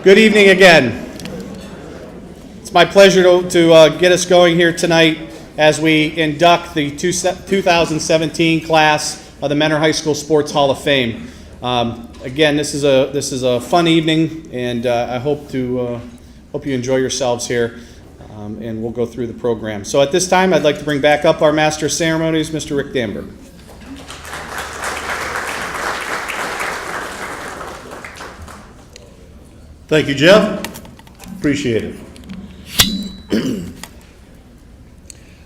Good evening again. It's my pleasure to get us going here tonight as we induct the 2017 class of the Mentor High School Sports Hall of Fame. Again, this is a fun evening, and I hope you enjoy yourselves here, and we'll go through the program. So at this time, I'd like to bring back up our Master of Ceremonies, Mr. Rick Danberg. Thank you, Jeff. Appreciate it.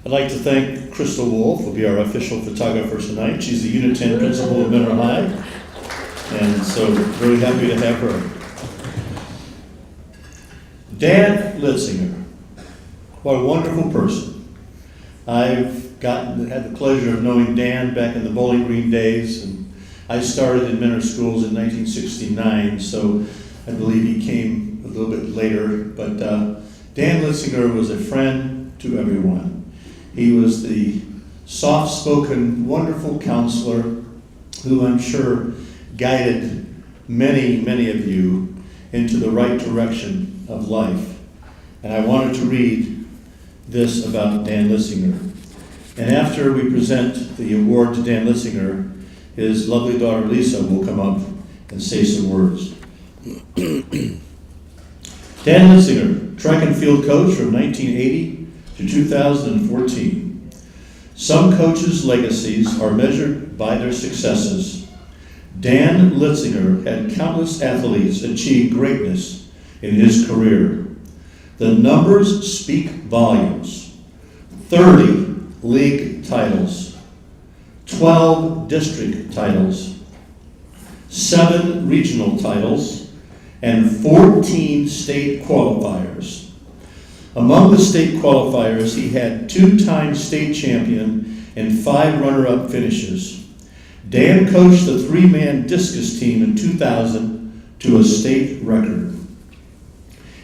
I'd like to thank Crystal Wolf, will be our official photographer tonight. She's the Unit 10 principal of Mentor High, and so very happy to have her. Dan Litzinger, what a wonderful person. I've had the pleasure of knowing Dan back in the Bowling Green days, and I started in Mentor Schools in 1969, so I believe he came a little bit later, but Dan Litzinger was a friend to everyone. He was the soft-spoken, wonderful counselor who I'm sure guided many, many of you into the right direction of life. And I wanted to read this about Dan Litzinger. And after we present the award to Dan Litzinger, his lovely daughter Lisa will come up and say some words. Dan Litzinger, track and field coach from 1980 to 2014. Some coaches' legacies are measured by their successes. Dan Litzinger had countless athletes achieve greatness in his career. The numbers speak volumes. 30 league titles, 12 district titles, 7 regional titles, and 14 state qualifiers. Among the state qualifiers, he had 2-time state champion and 5 runner-up finishes. Dan coached the 3-man discus team in 2000 to a state record.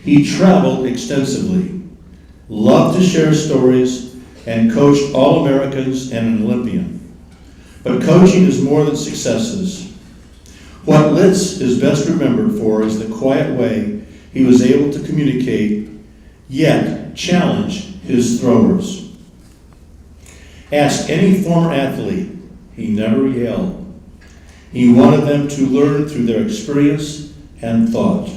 He traveled extensively, loved to share stories, and coached All-Americans and an Olympian. But coaching is more than successes. What Litz is best remembered for is the quiet way he was able to communicate, yet challenge his throwers. Ask any former athlete, he never yelled. He wanted them to learn through their experience and thought.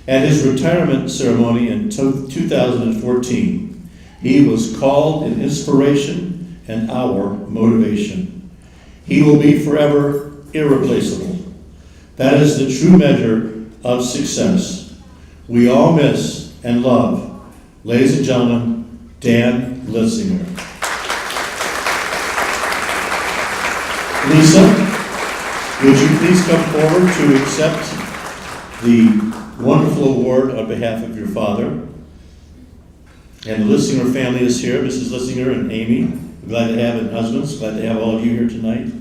At his retirement ceremony in 2014, he was called an inspiration and our motivation. He will be forever irreplaceable. That is the true measure of success. We all miss and love, ladies and gentlemen, Dan Litzinger. Lisa, would you please come forward to accept the wonderful award on behalf of your father? And the Litzinger family is here, Mrs. Litzinger and Amy. We're glad to have, and husbands, glad to have all of you here tonight.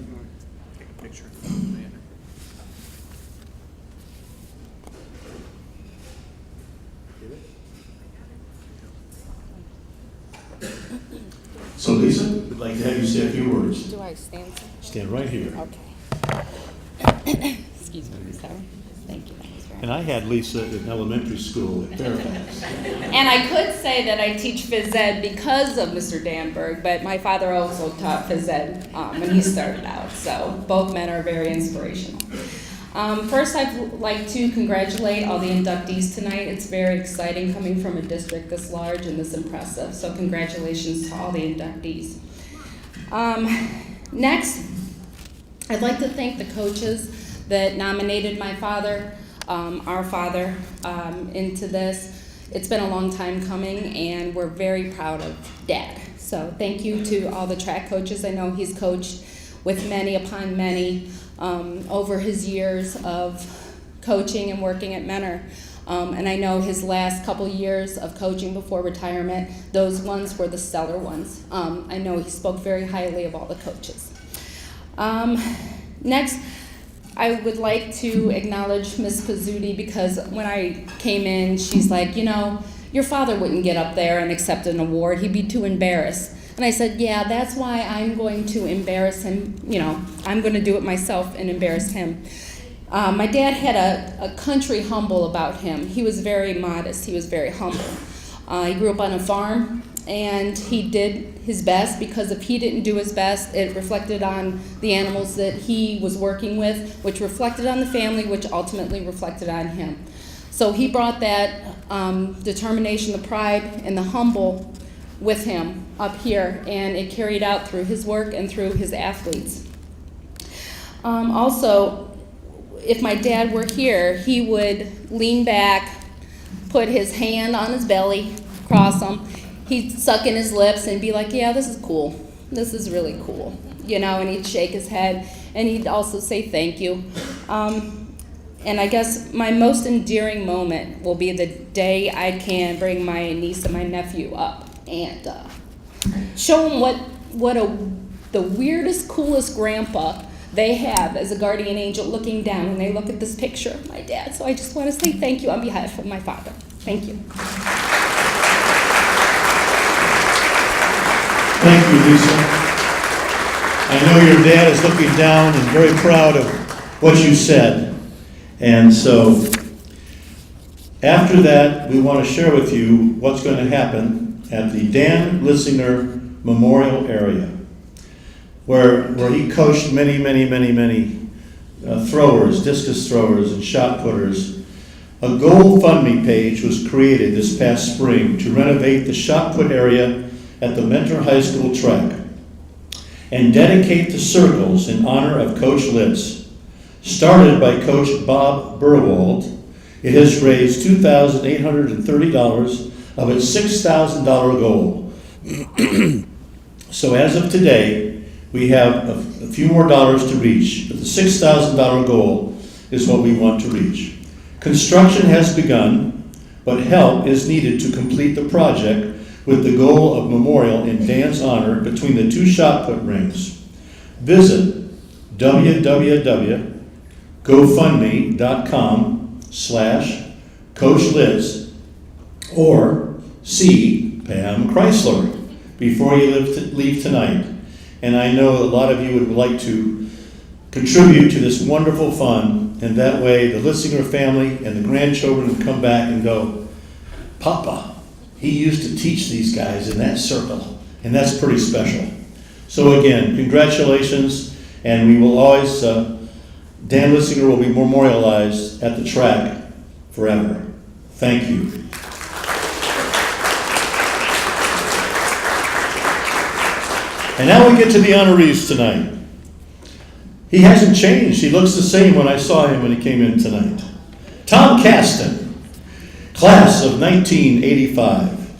So Lisa, we'd like to have you say a few words. Do I stand? Stand right here. Okay. Excuse me, sorry. Thank you. And I had Lisa in elementary school at Fairfax. And I could say that I teach phys ed because of Mr. Danberg, but my father also taught phys ed when he started out. So both men are very inspirational. First, I'd like to congratulate all the inductees tonight. It's very exciting coming from a district this large and this impressive. So congratulations to all the inductees. Next, I'd like to thank the coaches that nominated my father, our father, into this. It's been a long time coming, and we're very proud of Dad. So thank you to all the track coaches. I know he's coached with many upon many over his years of coaching and working at Mentor. And I know his last couple years of coaching before retirement, those ones were the stellar ones. I know he spoke very highly of all the coaches. Next, I would like to acknowledge Ms. Pizzuti, because when I came in, she's like, you know, your father wouldn't get up there and accept an award. He'd be too embarrassed. And I said, yeah, that's why I'm going to embarrass him. You know, I'm going to do it myself and embarrass him. My dad had a country humble about him. He was very modest. He was very humble. He grew up on a farm, and he did his best, because if he didn't do his best, it reflected on the animals that he was working with, which reflected on the family, which ultimately reflected on him. So he brought that determination, the pride, and the humble with him up here, and it carried out through his work and through his athletes. Also, if my dad were here, he would lean back, put his hand on his belly, cross him. He'd suck in his lips and be like, yeah, this is cool. This is really cool. You know, and he'd shake his head, and he'd also say thank you. And I guess my most endearing moment will be the day I can bring my niece and my nephew up and show them the weirdest, coolest grandpa they have as a guardian angel looking down, and they look at this picture of my dad. So I just want to say thank you on behalf of my father. Thank you. Thank you, Lisa. I know your dad is looking down and very proud of what you said. And so, after that, we want to share with you what's going to happen at the Dan Lasserre Memorial area, where he coached many throwers, discus throwers, and shot putters. A GoFundMe page was created this past spring to renovate the shot put area at the Mentor High School track and dedicate the circles in honor of Coach Litz. Started by Coach Bob Burwald, it has raised $2,830 of its $6,000 goal. So as of today, we have a few more dollars to reach, but the $6,000 goal is what we want to reach. Construction has begun, but help is needed to complete the project with the goal of memorial in Dan's honor between the two shot put rings. Visit www.gofundme.com/Coach Litz or see Pam Chrysler before you leave tonight. And I know a lot of you would like to contribute to this wonderful fund, and that way the Lasserre family and the grandchildren would come back and go, Papa, he used to teach these guys in that circle, and that's pretty special. So again, congratulations, and we will always, Dan Lasserre will be memorialized at the track forever. Thank you. And now we get to the honorees tonight. He hasn't changed. He looks the same when I saw him when he came in tonight. Tom Caston, class of 1985.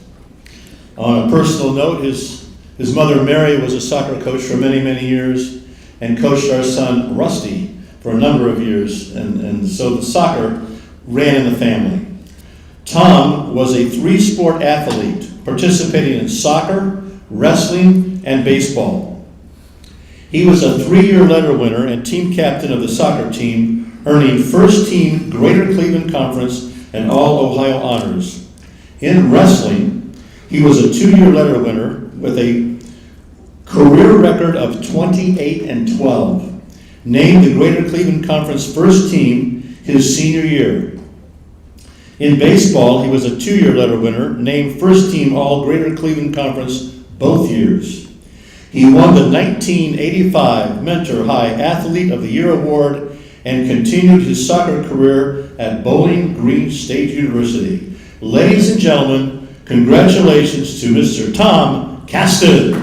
On a personal note, his mother Mary was a soccer coach for many years and coached our son Rusty for a number of years, and so the soccer ran in the family. Tom was a three-sport athlete participating in soccer, wrestling, and baseball. He was a 3-year letter winner and team captain of the soccer team, earning first team Greater Cleveland Conference and All-Ohio honors. In wrestling, he was a 2-year letter winner with a career record of 28-12, named the Greater Cleveland Conference first team his senior year. In baseball, he was a 2-year letter winner, named first team All Greater Cleveland Conference both years. He won the 1985 Mentor High Athlete of the Year Award and continued his soccer career at Bowling Green State University. Ladies and gentlemen, congratulations to Mr. Tom Caston.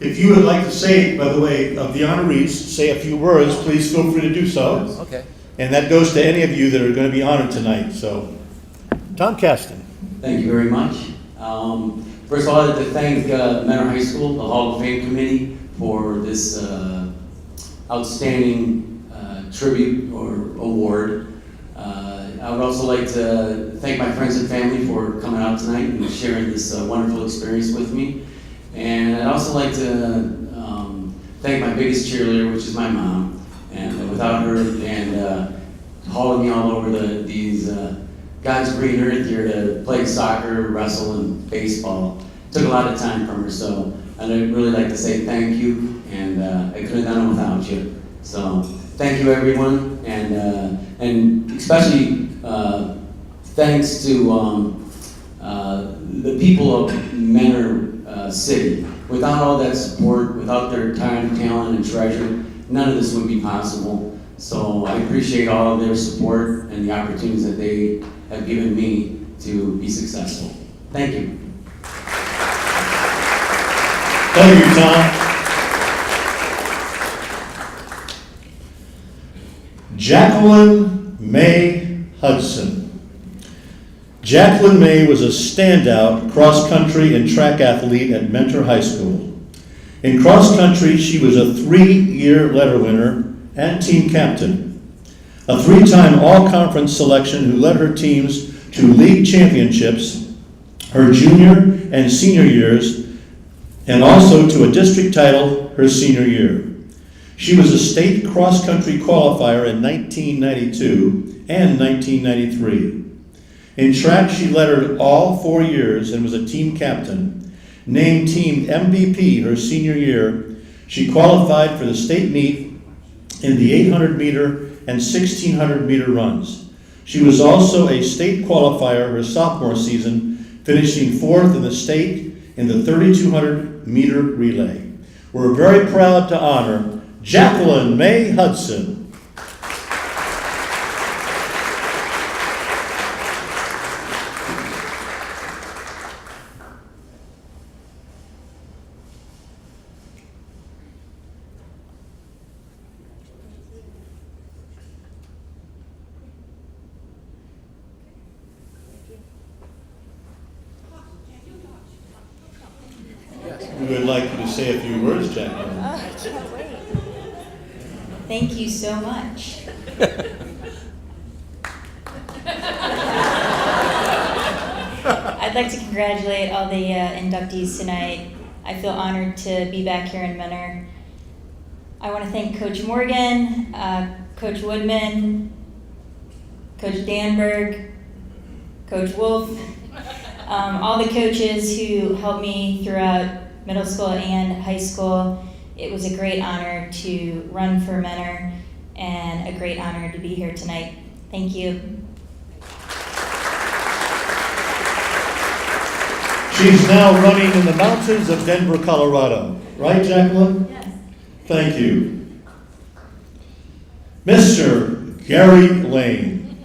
If you would like to say, by the way, of the honorees, say a few words, please feel free to do so. Okay. And that goes to any of you that are going to be honored tonight. So, Tom Caston. Thank you very much. First of all, I'd like to thank Mentor High School, the Hall of Fame Committee, for this outstanding tribute or award. I would also like to thank my friends and family for coming out tonight and sharing this wonderful experience with me. And I'd also like to thank my biggest cheerleader, which is my mom. And without her and hauling me all over these God's green earth here to play soccer, wrestle, and baseball. Took a lot of time from her, so I'd really like to say thank you, and I couldn't have done it without you. So thank you, everyone, and especially thanks to the people of Menor City. Without all that support, without their time, talent, and treasure, none of this would be possible. So I appreciate all of their support and the opportunities that they have given me to be successful. Thank you. Thank you, Tom. Jacqueline Mae Hudson. Jacqueline Mae was a standout cross-country and track athlete at Mentor High School. In cross-country, she was a 3-year letter winner and team captain, a 3-time all-conference selection who led her teams to league championships her junior and senior years, and also to a district title her senior year. She was a state cross-country qualifier in 1992 and 1993. In track, she lettered all 4 years and was a team captain. Named team MVP her senior year, she qualified for the state meet in the 800-meter and 1,600-meter runs. She was also a state qualifier her sophomore season, finishing 4th in the state in the 3,200-meter relay. We're very proud to honor Jacqueline Mae Hudson. We would like you to say a few words, Jacqueline. Oh, I can't wait. Thank you so much. I'd like to congratulate all the inductees tonight. I feel honored to be back here in Menor. I want to thank Coach Morgan, Coach Woodman, Coach Danberg, Coach Wolf, all the coaches who helped me throughout middle school and high school. It was a great honor to run for Menor and a great honor to be here tonight. Thank you. She's now running in the mountains of Denver, Colorado. Right, Jacqueline? Yes. Thank you. Mr. Gary Lane.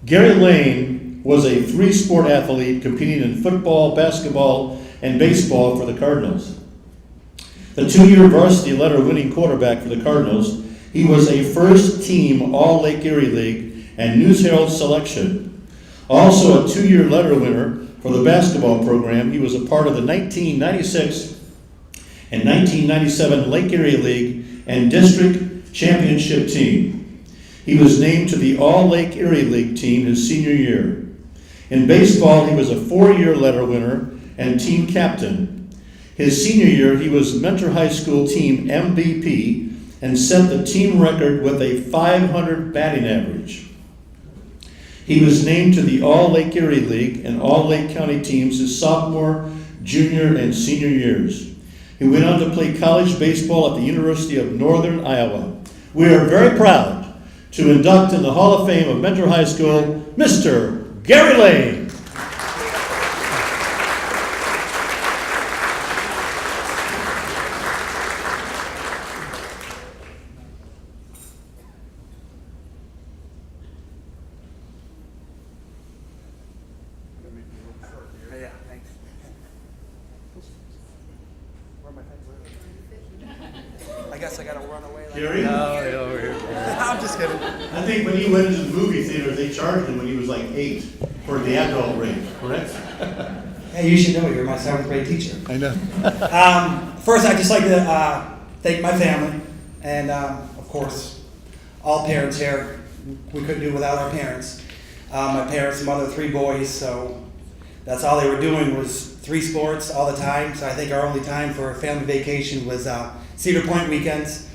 Gary Lane was a 3-sport athlete competing in football, basketball, and baseball for the Cardinals. The 2-year varsity letter winning quarterback for the Cardinals, he was a first-team All-Lake Erie League and News Herald selection. Also a 2-year letter winner for the basketball program, he was a part of the 1996 and 1997 Lake Erie League and District Championship team. He was named to the All-Lake Erie League team his senior year. In baseball, he was a 4-year letter winner and team captain. His senior year, he was Mentor High School team MVP and set the team record with a .500 batting average. He was named to the All-Lake Erie League and All-Lake County teams his sophomore, junior, and senior years. He went on to play college baseball at the University of Northern Iowa. We are very proud to induct in the Hall of Fame of Mentor High School, Mr. Gary Lane. Yeah, thanks. I guess I gotta run away. Gary? Over here. I'm just kidding. I think when he went into the movie theater, they charged him when he was like 8 for the adult rate, correct? Hey, you should know you're my 7th grade teacher. I know. First, I'd just like to thank my family and, of course, all parents here. We couldn't do it without our parents. My parents, mother, 3 boys, so that's all they were doing was 3 sports all the time. So I think our only time for a family vacation was Cedar Point weekends.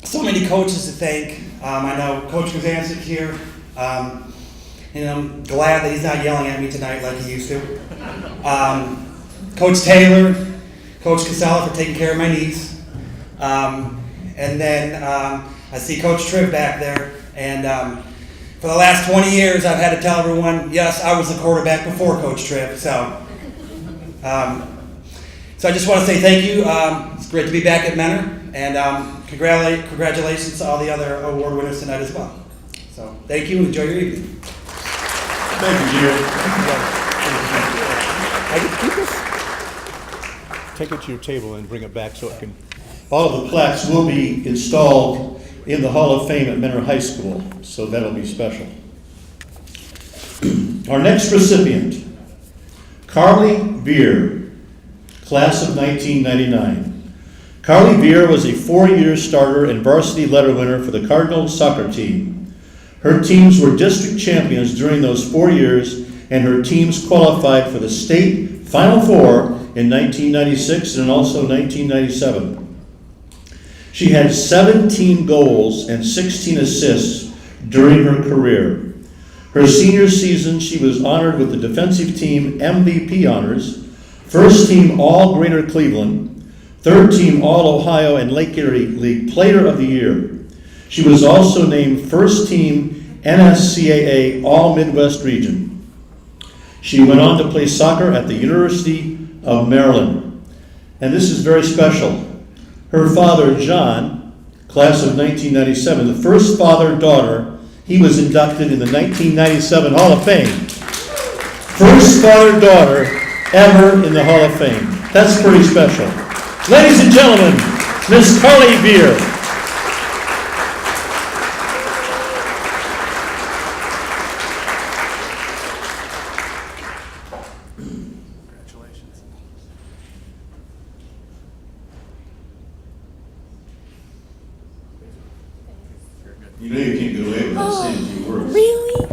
so many coaches to thank. I know Coach Janousek here. And I'm glad that he's not yelling at me tonight like he used to. Coach Taylor, Coach Casella for taking care of my knees. And then I see Coach Tribb back there. And for the last 20 years, I've had to tell everyone, yes, I was the quarterback before Coach Tribb. So I just want to say thank you. It's great to be back at Menor. And congratulations to all the other award winners tonight as well. So thank you and enjoy your evening. Thank you, Jerry. Take it to your table and bring it back so it can. All of the plaques will be installed in the Hall of Fame at Menor High School, so that'll be special. Our next recipient, Carly Veer, class of 1999. Carly Veer was a 4-year starter and varsity letter winner for the Cardinals soccer team. Her teams were district champions during those 4 years, and her teams qualified for the state Final Four in 1996 and also 1997. She had 17 goals and 16 assists during her career. Her senior season, she was honored with the defensive team MVP honors, first team All Greater Cleveland, third team All Ohio and Lake Erie League Player of the Year. She was also named first team NSCAA All Midwest Region. She went on to play soccer at the University of Maryland. And this is very special. Her father, John, class of 1997, the first father-daughter, he was inducted in the 1997 Hall of Fame. First father-daughter ever in the Hall of Fame. That's pretty special. Ladies and gentlemen, Miss Carly Veer. You know you can't get away without saying a few words. Really?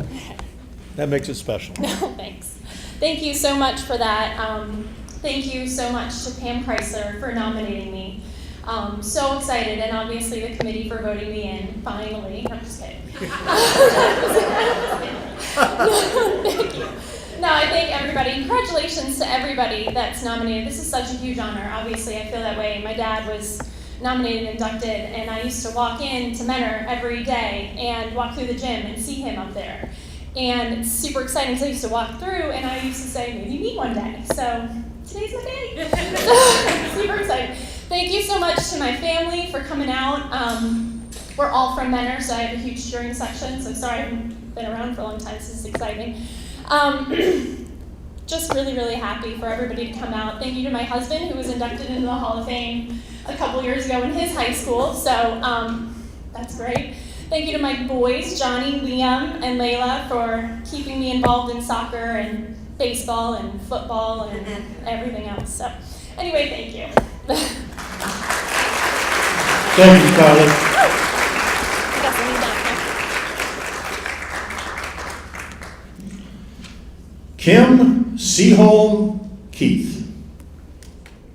That makes it special. No, thanks. Thank you so much for that. Thank you so much to Pam Chrysler for nominating me. So excited, and obviously the committee for voting me in, finally. I'm just kidding. Thank you. No, I thank everybody. Congratulations to everybody that's nominated. This is such a huge honor. Obviously, I feel that way. My dad was nominated and inducted, and I used to walk into Menor every day and walk through the gym and see him up there. And it's super exciting because I used to walk through and I used to say, maybe me one day. So today's my day. Super excited. Thank you so much to my family for coming out. We're all from Menor, so I have a huge cheering section. So sorry I haven't been around for a long time. This is exciting. Just really, really happy for everybody to come out. Thank you to my husband, who was inducted into the Hall of Fame a couple years ago in his high school. So that's great. Thank you to my boys, Johnny, Liam, and Layla, for keeping me involved in soccer and baseball and football and everything else. So anyway, thank you. Thank you, Carly. I guess I need that. Kim Seaholm Keith.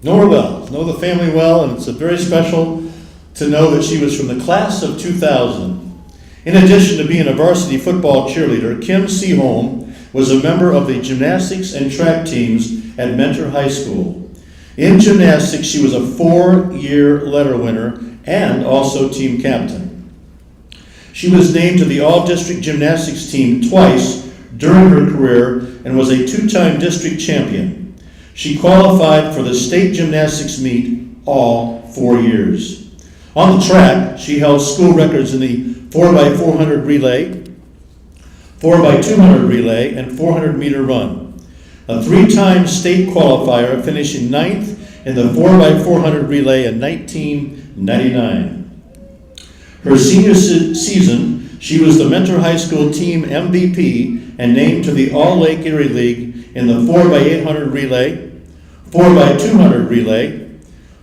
Know her well, know the family well, and it's very special to know that she was from the class of 2000. In addition to being a varsity football cheerleader, Kim Seaholm was a member of the gymnastics and track teams at Mentor High School. In gymnastics, she was a 4-year letter winner and also team captain. She was named to the all-district gymnastics team twice during her career and was a 2-time district champion. She qualified for the state gymnastics meet all 4 years. On the track, she held school records in the 4x400 relay, 4x200 relay, and 400-meter run. A 3-time state qualifier, finishing 9th in the 4x400 relay in 1999. Her senior season, she was the Mentor High School team MVP and named to the All-Lake Erie League in the 4x800 relay, 4x200 relay,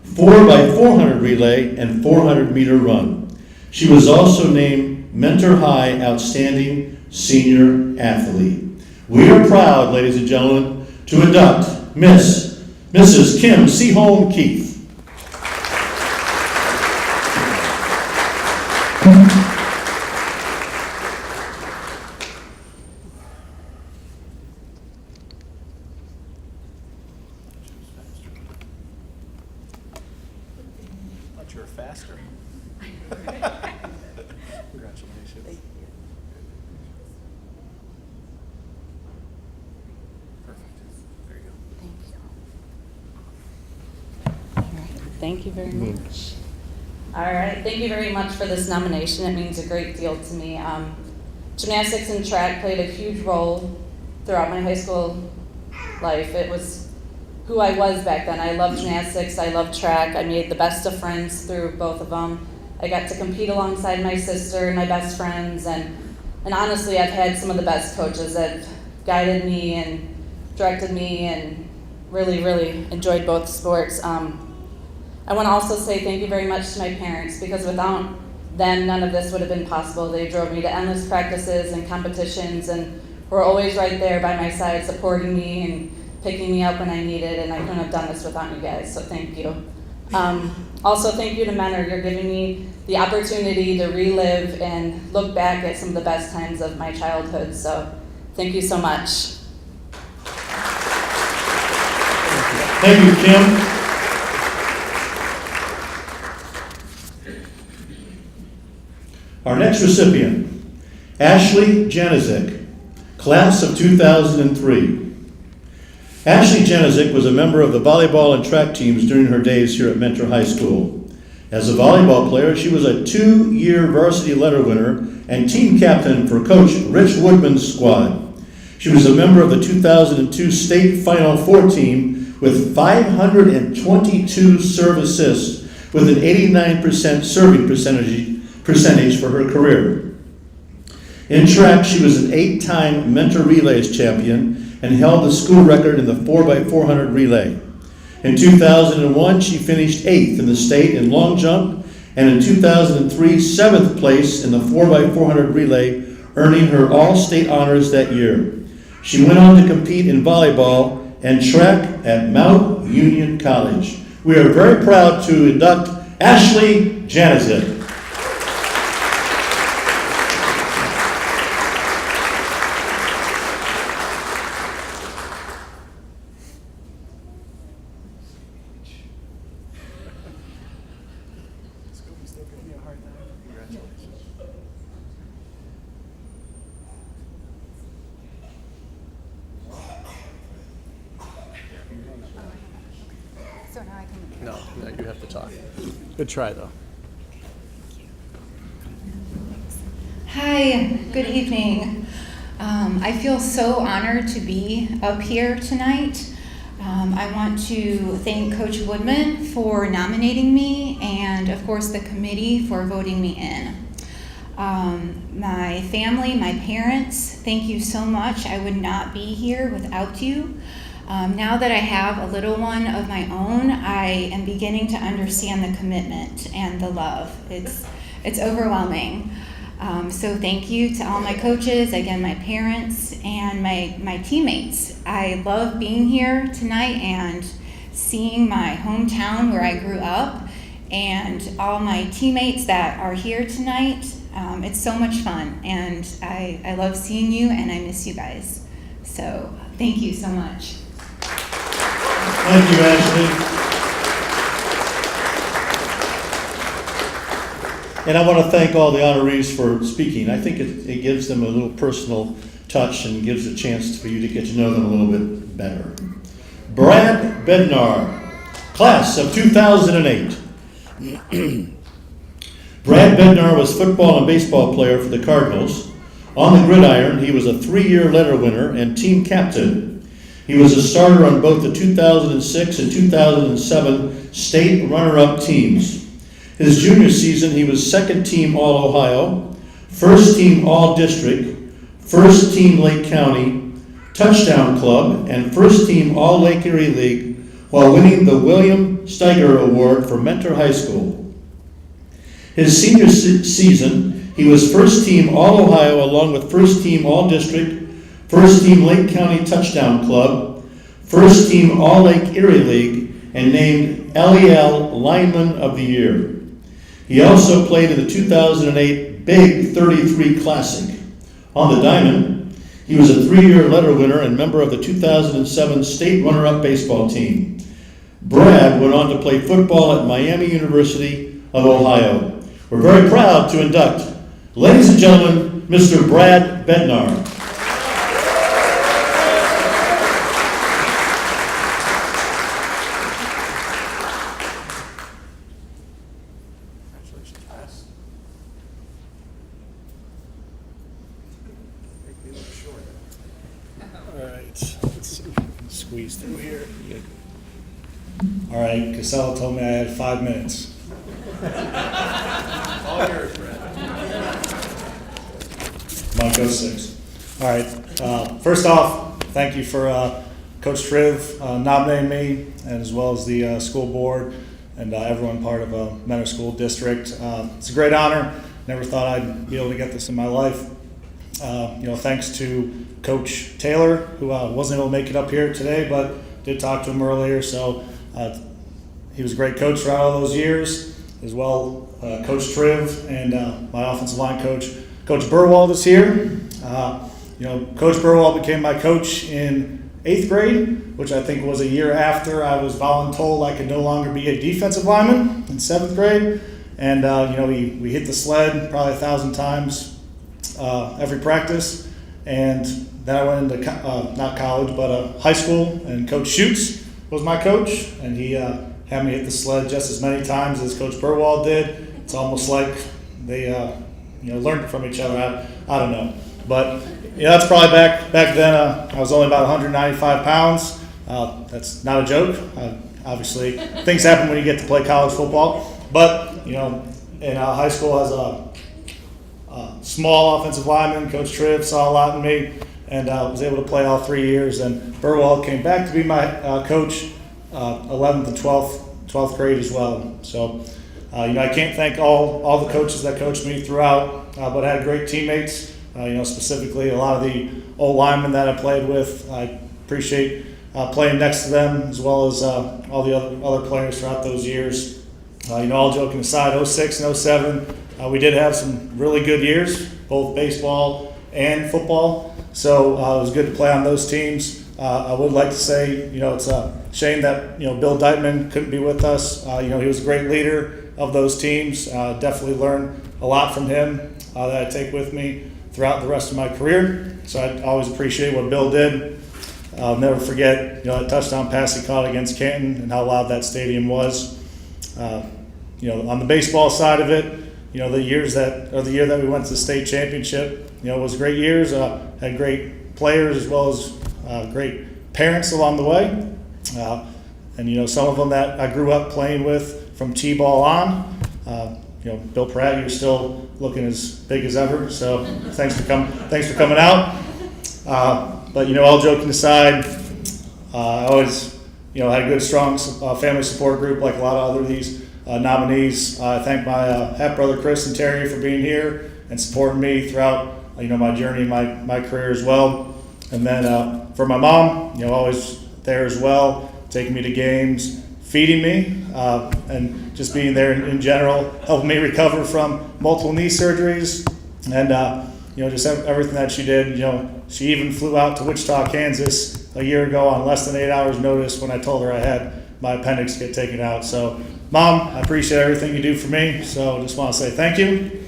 4x400 relay, and 400-meter run. She was also named Mentor High Outstanding Senior Athlete. We are proud, ladies and gentlemen, to induct Mrs. Kim Seaholm Keith. Thought you were faster. Congratulations. Perfect. There you go. Thank you very much. All right, thank you very much for this nomination. It means a great deal to me. Gymnastics and track played a huge role throughout my high school life. It was who I was back then. I loved gymnastics, I loved track. I made the best of friends through both of them. I got to compete alongside my sister and my best friends, and honestly, I've had some of the best coaches that have guided me and directed me and really, really enjoyed both sports. I want to also say thank you very much to my parents, because without them, none of this would have been possible. They drove me to endless practices and competitions and were always right there by my side, supporting me and picking me up when I needed, and I couldn't have done this without you guys, so thank you. Also, thank you to Meyer. You're giving me the opportunity to relive and look back at some of the best times of my childhood, so thank you so much. Thank you, Kim. Our next recipient, Ashley Janousek, class of 2003. Ashley Janousek was a member of the volleyball and track teams during her days here at Mentor High School. As a volleyball player, she was a 2-year varsity letter winner and team captain for Coach Rich Woodman's squad. She was a member of the 2002 State Final Four team with 522 serve assists with an 89% serving percentage for her career. In track, she was an 8-time Mentor Relays champion and held the school record in the 4x400 relay. In 2001, she finished 8th in the state in long jump, and in 2003, 7th place in the 4x400 relay, earning her all-state honors that year. She went on to compete in volleyball and track at Mount Union College. We are very proud to induct Ashley Janousek. No, you have to talk. Good try, though. Hi, good evening. I feel so honored to be up here tonight. I want to thank Coach Woodman for nominating me, and of course the committee for voting me in. My family, my parents, thank you so much. I would not be here without you. Now that I have a little one of my own, I am beginning to understand the commitment and the love. It's overwhelming. So thank you to all my coaches, again, my parents, and my teammates. I love being here tonight and seeing my hometown where I grew up and all my teammates that are here tonight. It's so much fun, and I love seeing you, and I miss you guys. So thank you so much. Thank you, Ashley. And I want to thank all the honorees for speaking. I think it gives them a little personal touch and gives a chance for you to get to know them a little bit better. Brad Bednar, class of 2008. Brad Bednar was football and baseball player for the Cardinals. On the gridiron, he was a 3-year letter winner and team captain. He was a starter on both the 2006 and 2007 state runner-up teams. His junior season, he was second team All-Ohio, first team All-District, first team Lake County, touchdown club, and first team All-Lake Erie League while winning the William Steiger Award for Mentor High School. His senior season, he was first team All-Ohio along with first team All-District, first team Lake County Touchdown Club, first team All-Lake Erie League, and named LEL Lineman of the Year. He also played in the 2008 Big 33 Classic. On the diamond, he was a 3-year letter winner and member of the 2007 state runner-up baseball team. Brad went on to play football at Miami University of Ohio. We're very proud to induct, ladies and gentlemen, Mr. Brad Bednar. All right, let's see. Squeeze through here. All right, Casella told me I had 5 minutes. All yours, Brad. Mine goes 6. All right, first off, thank you for Coach Triv nominating me, and as well as the school board and everyone part of Menor School District. It's a great honor. Never thought I'd be able to get this in my life. Thanks to Coach Taylor, who wasn't able to make it up here today, but did talk to him earlier. So he was a great coach throughout all those years, as well. Coach Triv and my offensive line coach, Coach Burwald, is here. Coach Burwald became my coach in 8th grade, which I think was a year after I was voluntold I could no longer be a defensive lineman in 7th grade. And we hit the sled probably 1,000 times every practice. And then I went into not college, but high school, and Coach Schutz was my coach, and he had me hit the sled just as many times as Coach Burwald did. It's almost like they learned from each other. I don't know, but that's probably back then. I was only about 195 pounds. That's not a joke. Obviously, things happen when you get to play college football. But in high school, as a small offensive lineman, Coach Triv saw a lot in me, and was able to play all 3 years. And Burwald came back to be my coach 11th and 12th grade as well. So I can't thank all the coaches that coached me throughout, but I had great teammates. Specifically a lot of the old linemen that I played with. I appreciate playing next to them, as well as all the other players throughout those years. All joking aside, 06 and 07, we did have some really good years, both baseball and football. So it was good to play on those teams. I would like to say, it's a shame that, Bill Deitman couldn't be with us. He was a great leader of those teams. Definitely learned a lot from him that I take with me throughout the rest of my career. So I always appreciate what Bill did. I'll never forget, that touchdown pass he caught against Canton and how loud that stadium was. On the baseball side of it, the year that we went to the state championship, was great years. Had great players as well as great parents along the way. And some of them that I grew up playing with from T-ball on. Bill Pratt, you're still looking as big as ever. So thanks for coming out. But all joking aside, I always had a good, strong family support group like a lot of other these nominees. I thank my half brother Chris and Terry for being here and supporting me throughout my journey, my career as well. And then for my mom, always there as well, taking me to games, feeding me, and just being there in general, helping me recover from multiple knee surgeries, and just everything that she did. She even flew out to Wichita, Kansas a year ago on less than 8 hours notice when I told her I had my appendix get taken out. So, Mom, I appreciate everything you do for me, so just want to say thank you.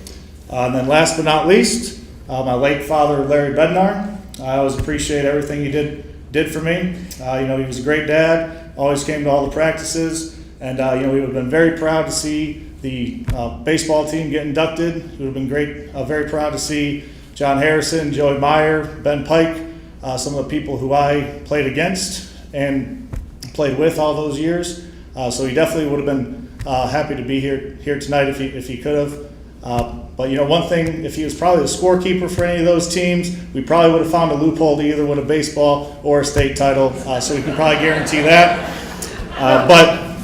And then last but not least, my late father, Larry Bednar. I always appreciate everything he did for me. He was a great dad, always came to all the practices, and we would have been very proud to see the baseball team get inducted. We would have been very proud to see John Harrison, Joey Meyer, Ben Pike, some of the people who I played against and played with all those years. So he definitely would have been happy to be here tonight if he could have. But one thing, if he was probably the scorekeeper for any of those teams, we probably would have found a loophole to either win a baseball or a state title. So we can probably guarantee that. But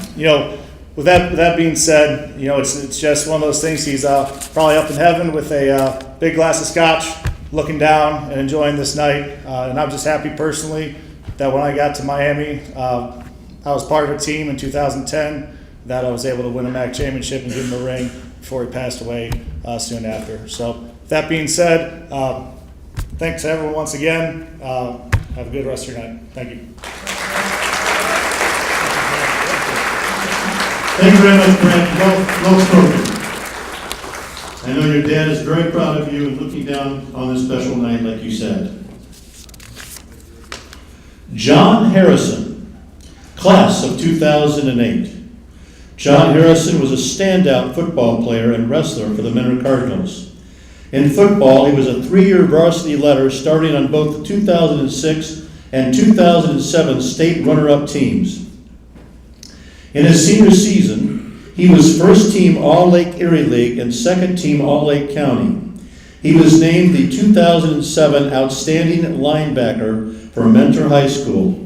with that being said, it's just one of those things. He's probably up in heaven with a big glass of scotch, looking down and enjoying this night. And I'm just happy personally that when I got to Miami, I was part of a team in 2010 that I was able to win a MAC championship and give him a ring before he passed away soon after. So that being said, thanks to everyone once again. Have a good rest of your night. Thank you. Thank you very much, Brent. Well spoken. I know your dad is very proud of you and looking down on this special night, like you said. John Harrison, class of 2008. John Harrison was a standout football player and wrestler for the Mentor Cardinals. In football, he was a 3-year varsity leader starting on both the 2006 and 2007 state runner-up teams. In his senior season, he was first team All-Lake Erie League and second team All-Lake County. He was named the 2007 Outstanding Linebacker for Mentor High School.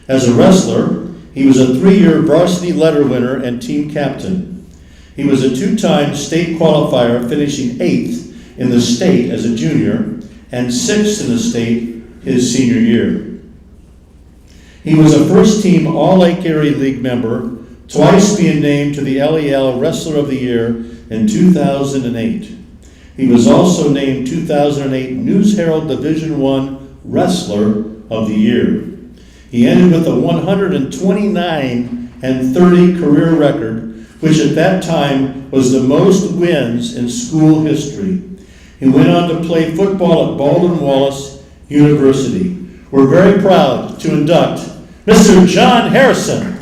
As a wrestler, he was a 3-year varsity letter winner and team captain. He was a 2-time state qualifier, finishing 8th in the state as a junior and 6th in the state his senior year. He was a first team All-Lake Erie League member, twice being named to the LEL Wrestler of the Year in 2008. He was also named 2008 News Herald Division I Wrestler of the Year. He ended with a 129-30 career record, which at that time was the most wins in school history. He went on to play football at Baldwin Wallace University. We're very proud to induct Mr. John Harrison.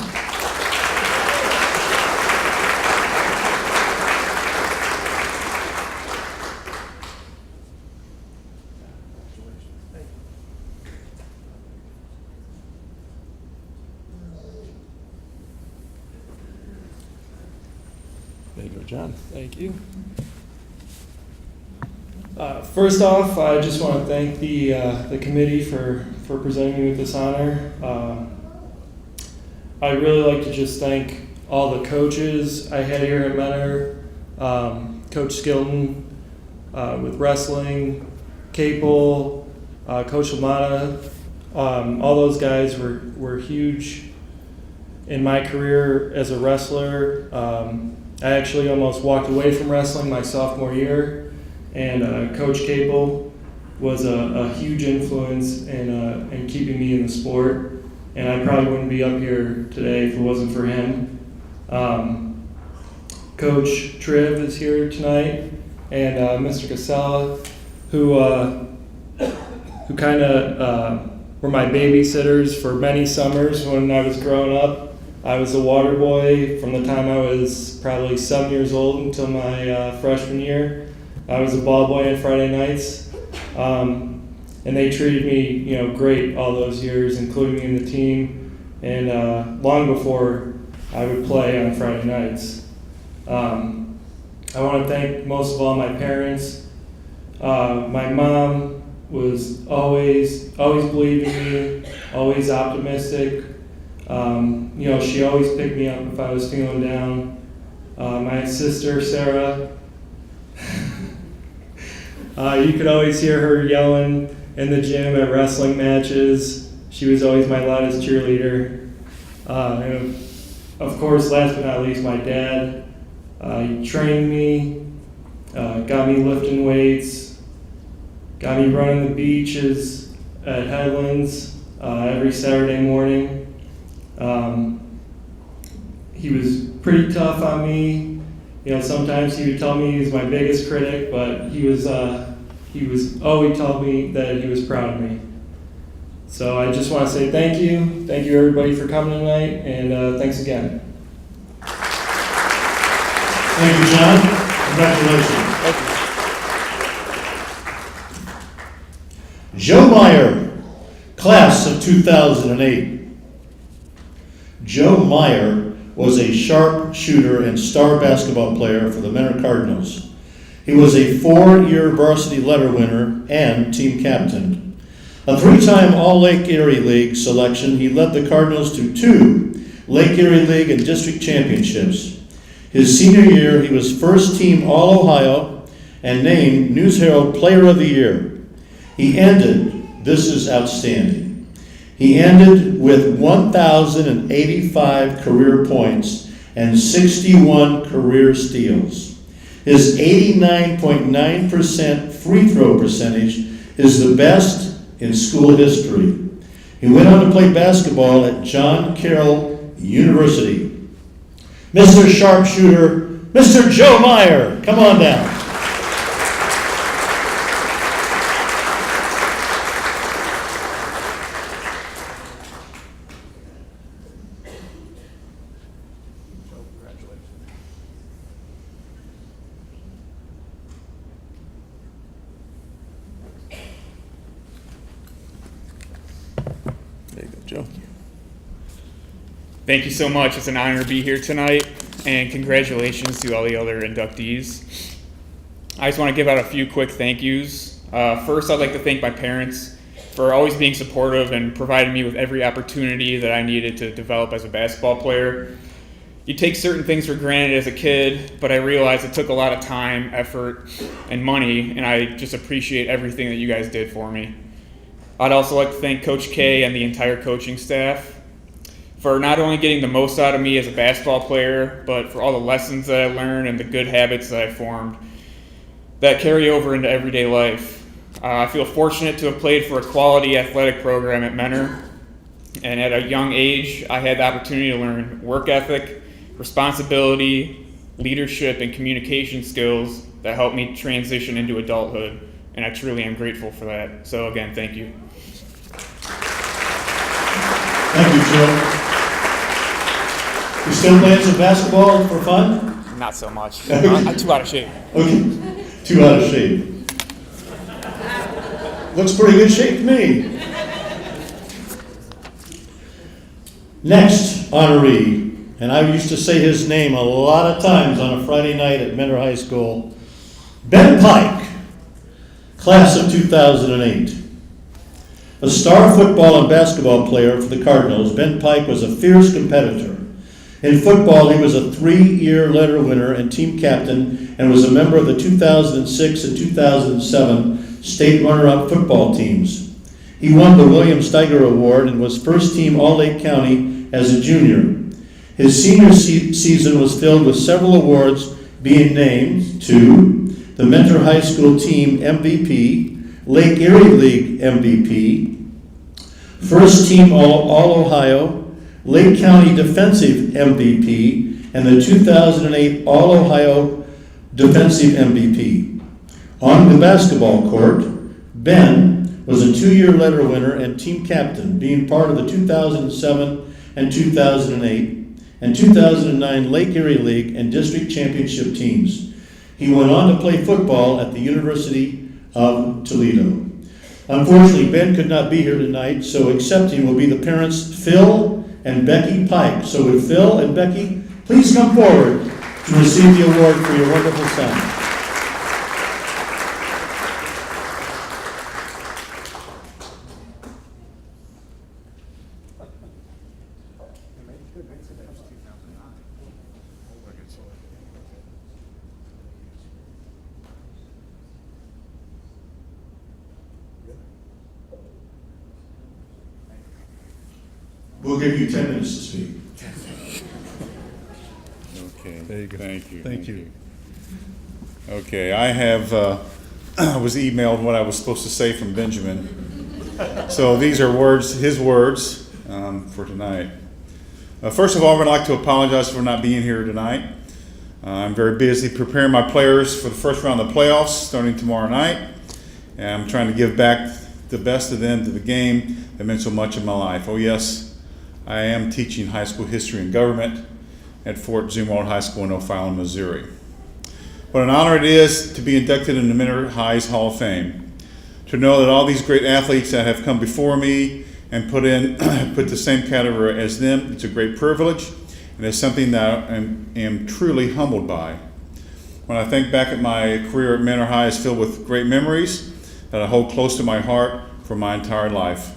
There you go, John. Thank you. First off, I just want to thank the committee for presenting me with this honor. I'd really like to just thank all the coaches I had here at Mentor, Coach Skilton with wrestling, Capel, Coach Lamata. All those guys were huge in my career as a wrestler. I actually almost walked away from wrestling my sophomore year, and Coach Capel was a huge influence in keeping me in the sport, and I probably wouldn't be up here today if it wasn't for him. Coach Triv is here tonight, and Mr. Casella, who kind of were my babysitters for many summers when I was growing up. I was a water boy from the time I was probably 7 years old until my freshman year. I was a ball boy on Friday nights, and they treated me, great all those years, including me in the team, and long before I would play on Friday nights. I want to thank most of all my parents. My mom was always believed in me, always optimistic. She always picked me up if I was feeling down. My sister, Sarah, you could always hear her yelling in the gym at wrestling matches. She was always my loudest cheerleader. And of course, last but not least, my dad. He trained me, got me lifting weights, got me running the beaches at Headlands every Saturday morning. He was pretty tough on me. Sometimes he would tell me he was my biggest critic, but he always told me that he was proud of me. So I just want to say thank you. Thank you everybody for coming tonight, and thanks again. Thank you, John. Congratulations. Joe Meyer, class of 2008. Joe Meyer was a sharp shooter and star basketball player for the Mentor Cardinals. He was a 4-year varsity letter winner and team captain. A 3-time All-Lake Erie League selection, he led the Cardinals to 2 Lake Erie League and district championships. His senior year, he was first team All-Ohio and named News Herald Player of the Year. He ended, this is outstanding, he ended with 1,085 career points and 61 career steals. His 89.9% free throw percentage is the best in school history. He went on to play basketball at John Carroll University. Mr. Sharpshooter, Mr. Joe Meyer, come on down. There you go, Joe. Thank you so much. It's an honor to be here tonight, and congratulations to all the other inductees. I just want to give out a few quick thank yous. First, I'd like to thank my parents for always being supportive and providing me with every opportunity that I needed to develop as a basketball player. You take certain things for granted as a kid, but I realized it took a lot of time, effort, and money, and I just appreciate everything that you guys did for me. I'd also like to thank Coach K and the entire coaching staff for not only getting the most out of me as a basketball player, but for all the lessons that I learned and the good habits that I formed that carry over into everyday life. I feel fortunate to have played for a quality athletic program at Meyer, and at a young age, I had the opportunity to learn work ethic, responsibility, leadership, and communication skills that helped me transition into adulthood, and I truly am grateful for that. So again, thank you. Thank you, Joe. You still playing some basketball for fun? Not so much. I'm too out of shape. Okay, too out of shape. Looks pretty good shape to me. Next honoree, and I used to say his name a lot of times on a Friday night at Meyer High School, Ben Pike, class of 2008. A star football and basketball player for the Cardinals, Ben Pike was a fierce competitor. In football, he was a 3-year letter winner and team captain and was a member of the 2006 and 2007 state runner-up football teams. He won the William Steiger Award and was first team All-Lake County as a junior. His senior season was filled with several awards being named to the Mentor High School Team MVP, Lake Erie League MVP, First Team All-Ohio, Lake County Defensive MVP, and the 2008 All-Ohio Defensive MVP. On the basketball court, Ben was a 2-year letter winner and team captain, being part of the 2007 and 2008 and 2009 Lake Erie League and District Championship teams. He went on to play football at the University of Toledo. Unfortunately, Ben could not be here tonight, so accepting will be the parents Phil and Becky Pike. So would Phil and Becky please come forward to receive the award for your wonderful son. We'll give you 10 minutes to speak. Okay. There you go. Thank you. Thank you. Okay, I have, I was emailed what I was supposed to say from Benjamin. So these are his words for tonight. First of all, I would like to apologize for not being here tonight. I'm very busy preparing my players for the first round of the playoffs starting tomorrow night. And I'm trying to give back the best of them to the game that meant so much in my life. Oh yes, I am teaching high school history and government at Fort Zumwalt High School in O'Fallon, Missouri. What an honor it is to be inducted into Meyer High's Hall of Fame. To know that all these great athletes that have come before me and put the same category as them, it's a great privilege, and it's something that I am truly humbled by. When I think back at my career at Meyer High, it's filled with great memories that I hold close to my heart for my entire life.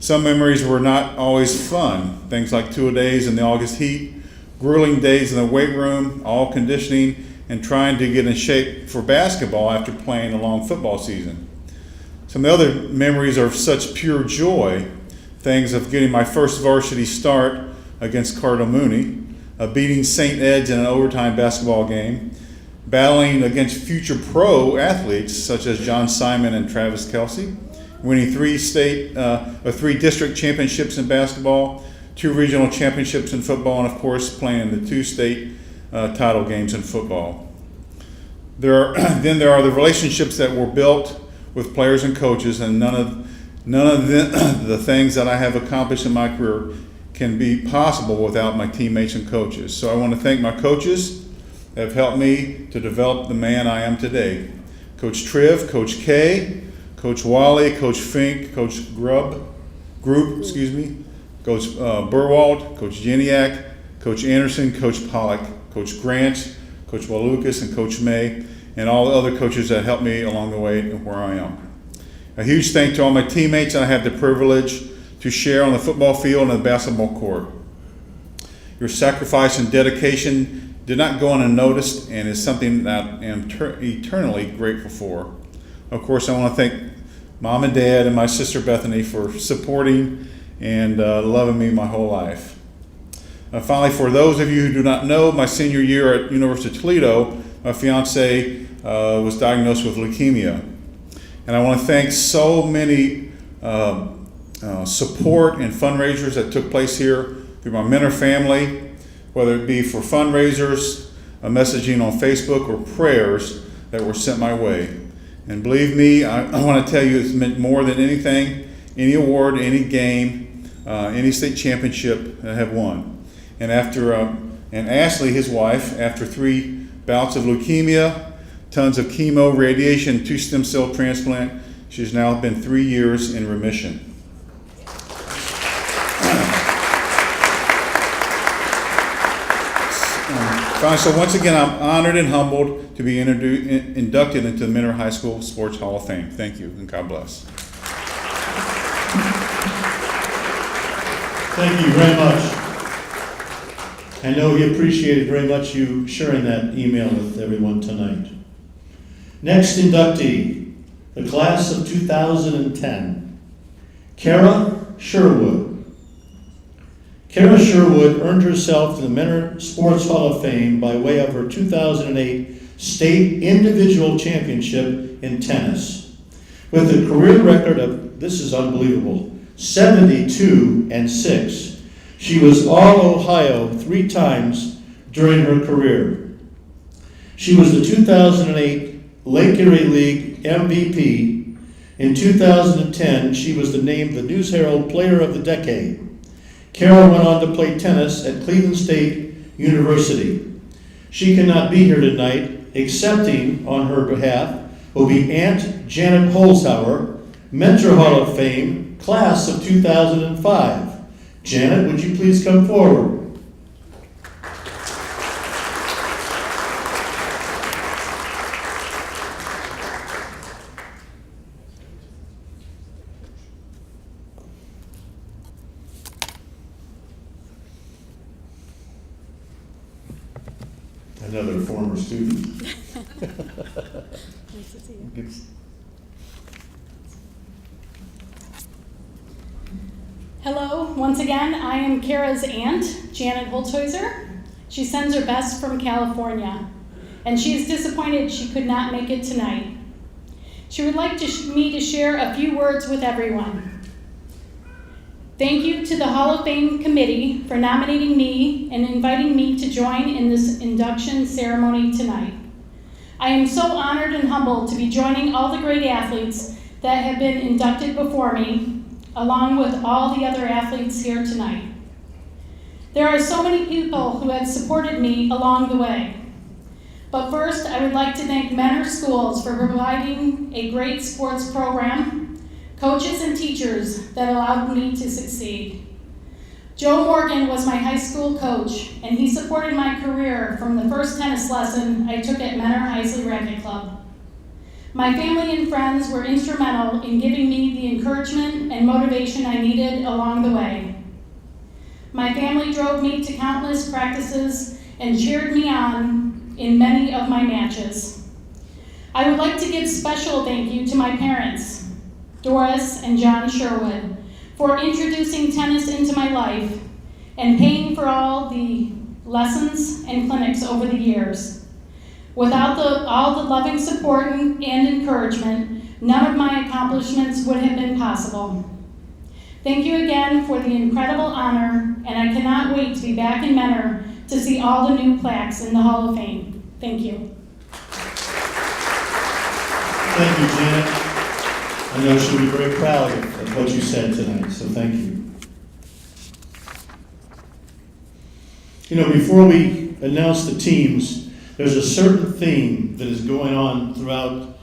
Some memories were not always fun. Things like 2-a-days in the August heat, grueling days in the weight room, all conditioning, and trying to get in shape for basketball after playing a long football season. Some other memories are of such pure joy. Things of getting my first varsity start against Cardinal Mooney, of beating St. Ed's in an overtime basketball game, battling against future pro athletes such as John Simon and Travis Kelsey, winning 3 district championships in basketball, 2 regional championships in football, and of course playing in the 2 state title games in football. Then there are the relationships that were built with players and coaches, and none of the things that I have accomplished in my career can be possible without my teammates and coaches. So I want to thank my coaches that have helped me to develop the man I am today. Coach Triv, Coach K, Coach Wally, Coach Fink, Coach Group, Coach Burwald, Coach Janiak, Coach Anderson, Coach Pollock, Coach Grant, Coach Walukas, and Coach May, and all the other coaches that helped me along the way to where I am. A huge thank to all my teammates I have the privilege to share on the football field and the basketball court. Your sacrifice and dedication did not go unnoticed and is something that I am eternally grateful for. Of course, I want to thank Mom and Dad and my sister Bethany for supporting and loving me my whole life. Finally, for those of you who do not know, my senior year at University of Toledo, my fiance was diagnosed with leukemia. And I want to thank so many support and fundraisers that took place here through my Mentor family, whether it be for fundraisers, messaging on Facebook, or prayers that were sent my way. And believe me, I want to tell you, it's meant more than anything, any award, any game, any state championship I have won. And and Ashley, his wife, after 3 bouts of leukemia, tons of chemo, radiation, 2 stem cell transplant, she's now been 3 years in remission. So once again, I'm honored and humbled to be inducted into the Mentor High School Sports Hall of Fame. Thank you, and God bless. Thank you very much. I know he appreciated very much you sharing that email with everyone tonight. Next inductee, the class of 2010, Kara Sherwood. Kara Sherwood earned herself to the Mentor Sports Hall of Fame by way of her 2008 state individual championship in tennis. With a career record of, this is unbelievable, 72-6. She was All-Ohio 3 times during her career. She was the 2008 Lake Erie League MVP. In 2010, she was named the News Herald Player of the Decade. Kara went on to play tennis at Cleveland State University. She cannot be here tonight. Accepting on her behalf will be Aunt Janet Holzhauer, Mentor Hall of Fame, class of 2005. Janet, would you please come forward? Another former student. Nice to see you. Hello, once again, I am Kara's aunt, Janet Holzhauer. She sends her best from California, and she is disappointed she could not make it tonight. She would like me to share a few words with everyone. Thank you to the Hall of Fame committee for nominating me and inviting me to join in this induction ceremony tonight. I am so honored and humbled to be joining all the great athletes that have been inducted before me, along with all the other athletes here tonight. There are so many people who have supported me along the way. But first, I would like to thank Mentor Schools for providing a great sports program, coaches and teachers that allowed me to succeed. Joe Morgan was my high school coach, and he supported my career from the first tennis lesson I took at Mentor Heisley Racket Club. My family and friends were instrumental in giving me the encouragement and motivation I needed along the way. My family drove me to countless practices and cheered me on in many of my matches. I would like to give special thank you to my parents, Doris and John Sherwin, for introducing tennis into my life and paying for all the lessons and clinics over the years. Without all the loving support and encouragement, none of my accomplishments would have been possible. Thank you again for the incredible honor, and I cannot wait to be back in Mentor to see all the new plaques in the Hall of Fame. Thank you. Thank you, Janet. I know she'll be very proud of what you said tonight, so thank you. You know, before we announce the teams, there's a certain theme that is going on throughout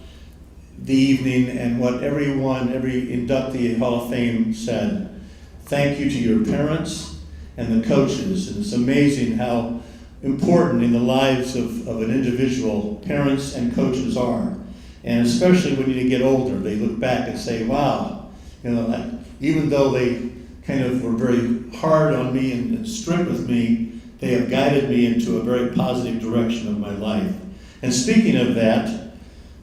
the evening and what every inductee at Hall of Fame said. Thank you to your parents and the coaches. And it's amazing how important in the lives of an individual parents and coaches are. And especially when you get older, they look back and say, wow, you know, even though they kind of were very hard on me and strict with me, they have guided me into a very positive direction of my life. And speaking of that,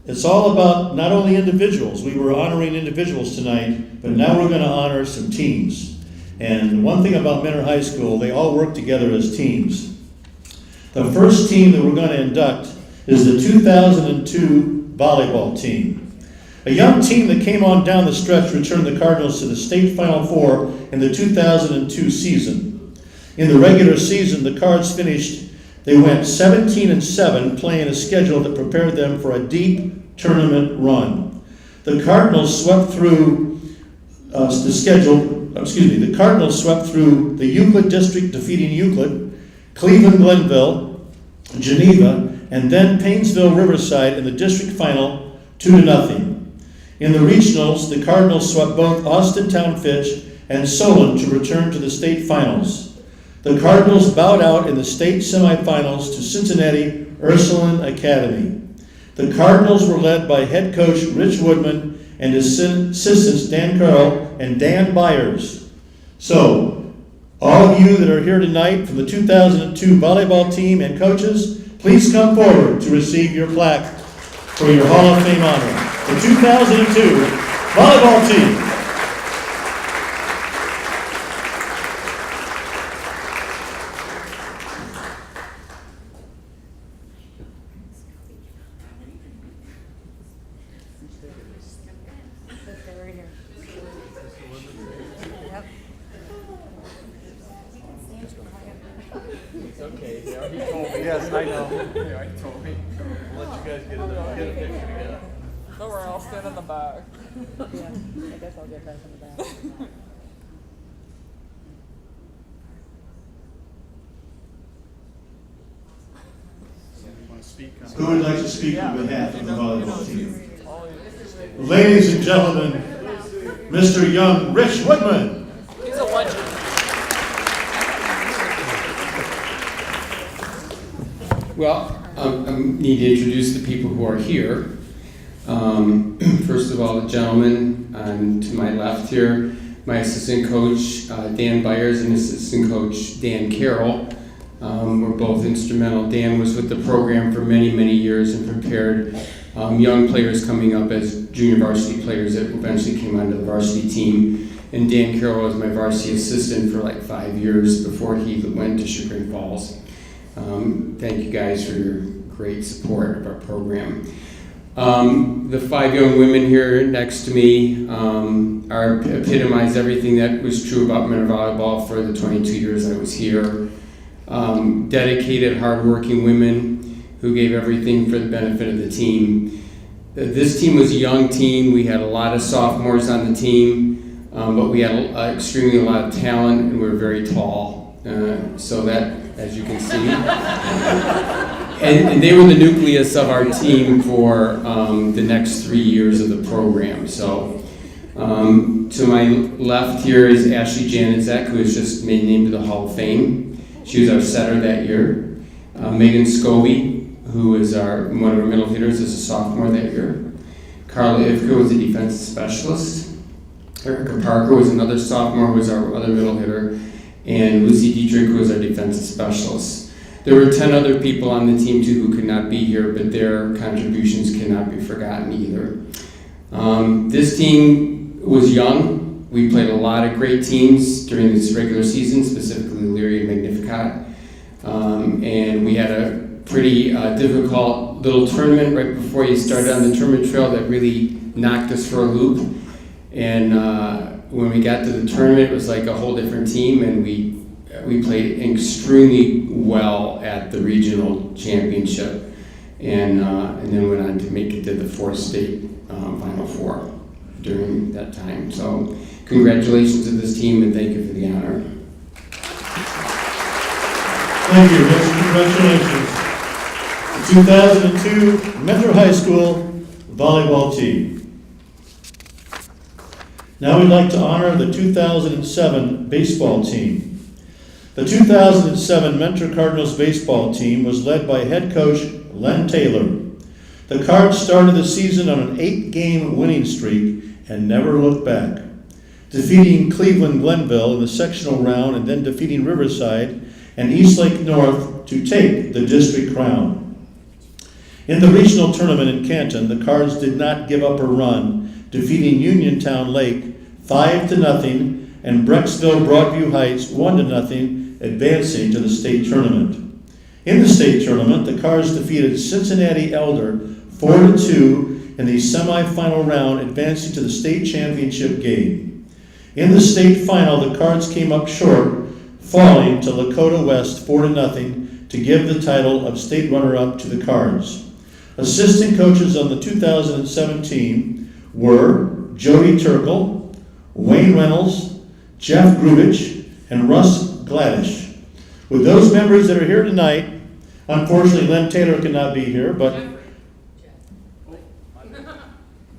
it's all about not only individuals. We were honoring individuals tonight, but now we're going to honor some teams. And one thing about Mentor High School, they all work together as teams. The first team that we're going to induct is the 2002 volleyball team. A young team that came on down the stretch returned the Cardinals to the state Final Four in the 2002 season. In the regular season, the Cards they went 17-7, playing a schedule that prepared them for a deep tournament run. The Cardinals swept through the Cardinals swept through the Euclid district, defeating Euclid, Cleveland Glenville, Geneva, and then Painesville Riverside in the district final 2-0. In the regionals, the Cardinals swept both Austin Town Fitch and Solon to return to the state finals. The Cardinals bowed out in the state semifinals to Cincinnati Ursuline Academy. The Cardinals were led by head coach Rich Woodman and assistants Dan Carroll and Dan Byers. So, all of you that are here tonight from the 2002 volleyball team and coaches, please come forward to receive your plaque for your Hall of Fame honor. The 2002 volleyball team. Yes, I know. Yeah, he told me. I'll let you guys get a picture together. Don't worry, I'll stand in the back. Yeah, I guess I'll get back in the back. Who would like to speak on behalf of the volleyball team? Ladies and gentlemen, Mr. Young, Rich Woodman. He's a legend. Well, I need to introduce the people who are here. First of all, the gentleman to my left here, my assistant coach, Dan Byers, and assistant coach, Dan Carroll. Were both instrumental. Dan was with the program for many, many years and prepared young players coming up as junior varsity players that eventually came onto the varsity team. And Dan Carroll was my varsity assistant for like 5 years before he went to Chagrin Falls. Thank you guys for your great support of our program. The 5 young women here next to me epitomize everything that was true about Mentor Volleyball for the 22 years I was here. Dedicated, hardworking women who gave everything for the benefit of the team. This team was a young team. We had a lot of sophomores on the team, but we had extremely a lot of talent, and we were very tall. So that, as you can see. And they were the nucleus of our team for the next 3 years of the program. So to my left here is Ashley Janousek, who was just made named to the Hall of Fame. She was our setter that year. Megan Scobie, who is one of our middle hitters, is a sophomore that year. Carla Ivka was a defensive specialist. Erica Parker was another sophomore, who was our other middle hitter. And Lucy Dietrich was our defensive specialist. There were 10 other people on the team too who could not be here, but their contributions cannot be forgotten either. This team was young. We played a lot of great teams during this regular season, specifically Leary and Magnificat. And we had a pretty difficult little tournament right before you started on the tournament trail that really knocked us for a loop. And when we got to the tournament, it was like a whole different team, and we played extremely well at the regional championship, and then went on to make it to the 4th state Final Four during that time. So congratulations to this team, and thank you for the honor. Thank you, Rich. Congratulations. The 2002 Metro High School volleyball team. Now we'd like to honor the 2007 baseball team. The 2007 Mentor Cardinals baseball team was led by head coach Len Taylor. The Cards started the season on an 8-game winning streak and never looked back, defeating Cleveland Glenville in the sectional round and then defeating Riverside and Eastlake North to take the district crown. In the regional tournament in Canton, the Cards did not give up a run, defeating Uniontown Lake 5-0 and Brecksville Broadview Heights 1-0, advancing to the state tournament. In the state tournament, the Cards defeated Cincinnati Elder 4-2 in the semifinal round, advancing to the state championship game. In the state final, the Cards came up short, falling to Lakota West 4-0 to give the title of state runner-up to the Cards. Assistant coaches on the 2017 were Jody Turkle, Wayne Reynolds, Jeff Grubich, and Russ Gladish. With those members that are here tonight, unfortunately Len Taylor cannot be here, but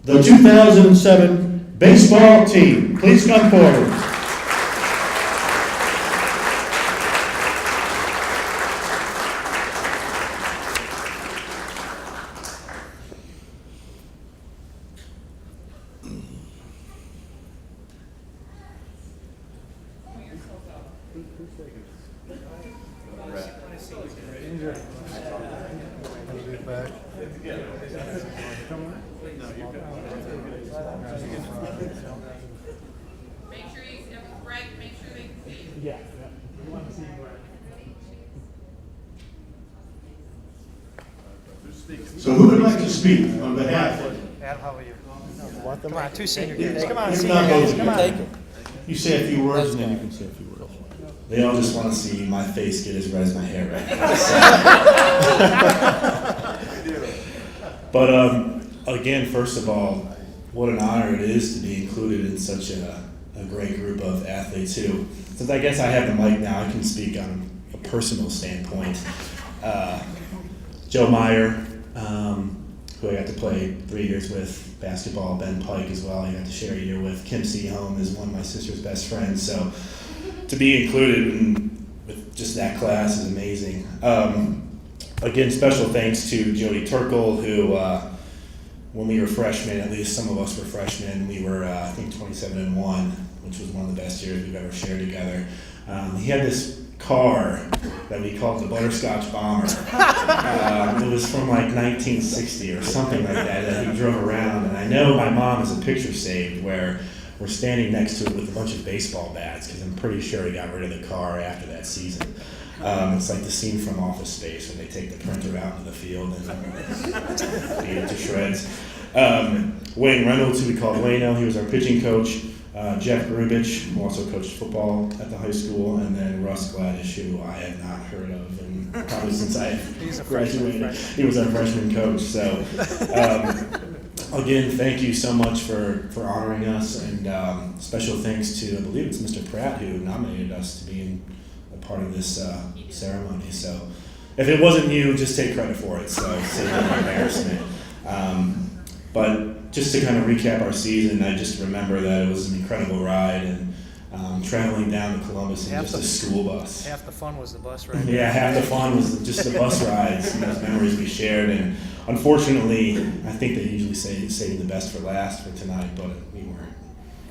the 2007 baseball team, please come forward. So who would like to speak on behalf of? Adam, how are you? Come on, 2 senior kids. Come on, If senior not kids. both Come of on. you. You say a few words and then you can say a few words. They all just want to see my face get as red as my hair right now. But again, first of all, what an honor it is to be included in such a great group of athletes who, since I guess I have the mic now, I can speak on a personal standpoint. Joe Meyer, who I got to play 3 years with, basketball, Ben Pike as well, I got to share a year with. Kim Seaholm is one of my sister's best friends, so to be included with just that class is amazing. Again, special thanks to Jody Turkle, who when we were freshmen, at least some of us were freshmen, we were I think 27-1, which was one of the best years we've ever shared together. He had this car that we called the Butterscotch Bomber. It was from like 1960 or something like that he drove around, and I know my mom has a picture saved where we're standing next to it with a bunch of baseball bats, because I'm pretty sure he got rid of the car after that season. It's like the scene from Office Space when they take the printer out into the field and beat it to shreds. Wayne Reynolds, who we called Wayno, he was our pitching coach. Jeff Grubich, who also coached football at the high school, and then Russ Gladish, who I have not heard of, and probably since I graduated, he was our freshman coach. So, again, thank you so much for honoring us, and special thanks to, I believe it's Mr. Pratt, who nominated us to be a part of this ceremony. So, if it wasn't you, just take credit for it. So, save no embarrassment. But just to kind of recap our season, I just remember that it was an incredible ride, and traveling down to Columbus in just a school bus. Half the fun was the bus ride. Yeah, half the fun was just the bus rides and those memories we shared. And unfortunately, I think they usually say saving the best for last for tonight, but we weren't